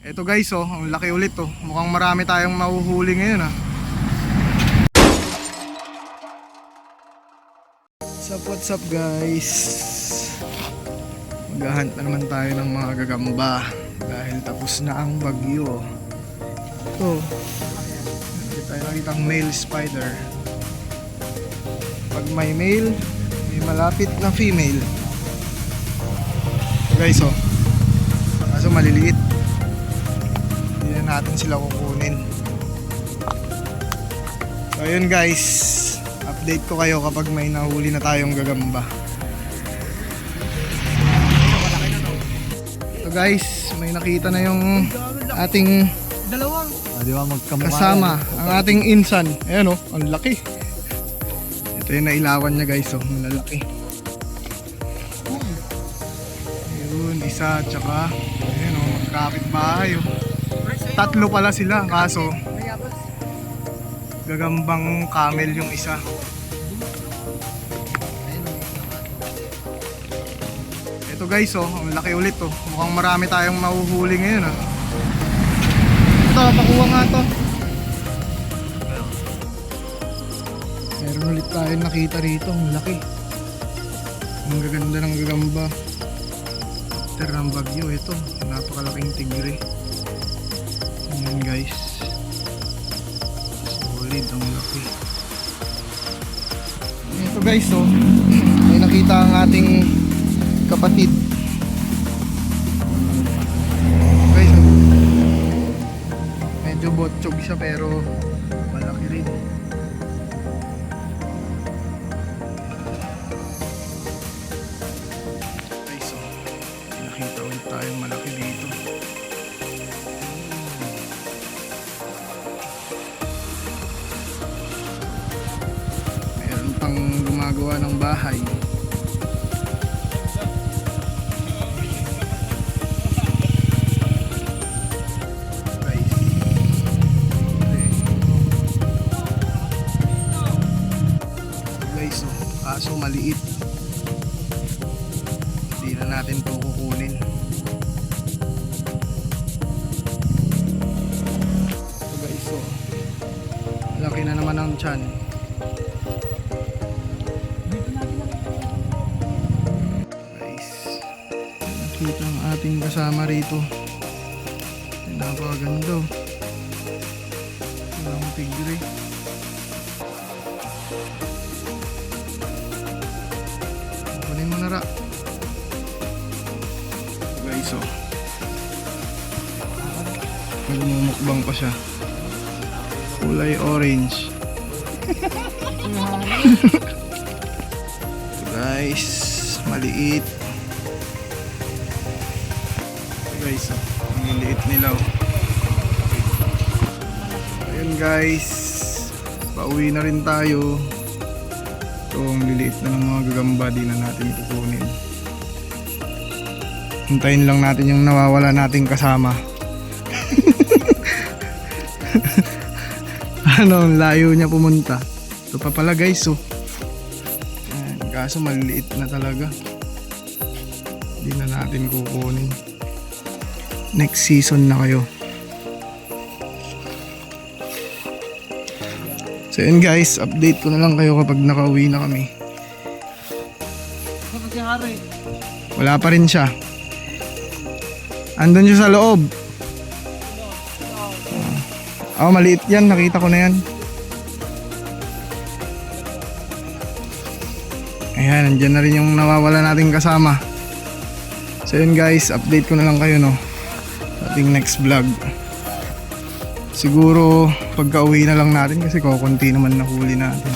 Ito guys, oh, ang laki ulit, oh. Mukhang marami tayong mahuhuli ngayon, ah. What's up guys? Maghahunt na naman tayo ng mga gagamba dahil tapos na ang bagyo. Ito, hindi tayo nakitang male spider. Pag may male, may malapit na female. Ito guys, oh, kaso maliliit, hindi na natin sila kukunin. So yun guys, update ko kayo kapag may nahuli na tayong gagamba. So guys, may nakita na yung ating dalawang di ba kasama, ang ating insan. Ayan, oh, ang laki. Ito yung nailawan niya guys, oh, ang lalaki. Ayun, isa, tsaka ayan, oh, magkapit bahay, oh. Tatlo pala sila, kaso gagambang camel yung isa. Ito guys, oh, ang laki ulit, oh. Mukhang marami tayong mahuhuli ngayon, ah. Ito, pakuha nga to. Meron ulit tayong nakita rito, ang laki. Ang gaganda ng gagamba. After ng bagyo, ito, napakalaking tigre. Ayan guys, solid, ang laki. Ito guys, oh, may nakita ang ating kapatid. Guys, oh, medyo botchog siya pero malaki rin. Guys, oh, may nakita ulit tayong malaki dito. Meron pang gumagawa ng bahay. Kaso maliit, hindi na natin ito kukunin. So guys, so laki na naman ang tiyan. Guys, nakita ang ating kasama rito. Napakaganda, walang tigre. Kunin mo na ra. Guys, oh, nagmumukbang pa siya. Kulay orange. So guys, maliit. So guys, oh, ang liit nila, oh. Ayun guys, pauwi na rin tayo. So ang liliit na ng mga gagamba, di na natin kukunin. Hintayin lang natin yung nawawala nating kasama. Ano, layo niya pumunta. Ito pa pala guys, oh. Ayan, kaso maliliit na talaga, di na natin kukunin. Next season na kayo. So yun guys, update ko na lang kayo kapag nakauwi na kami. Wala pa rin siya. Andun siya sa loob. Oh, maliit yan, nakita ko na yan. Ayan, andyan na rin yung nawawala nating kasama. So yun guys, update ko na lang kayo, no, sa ating next vlog. Siguro pagka uwi na lang natin kasi kukunti naman nahuli natin.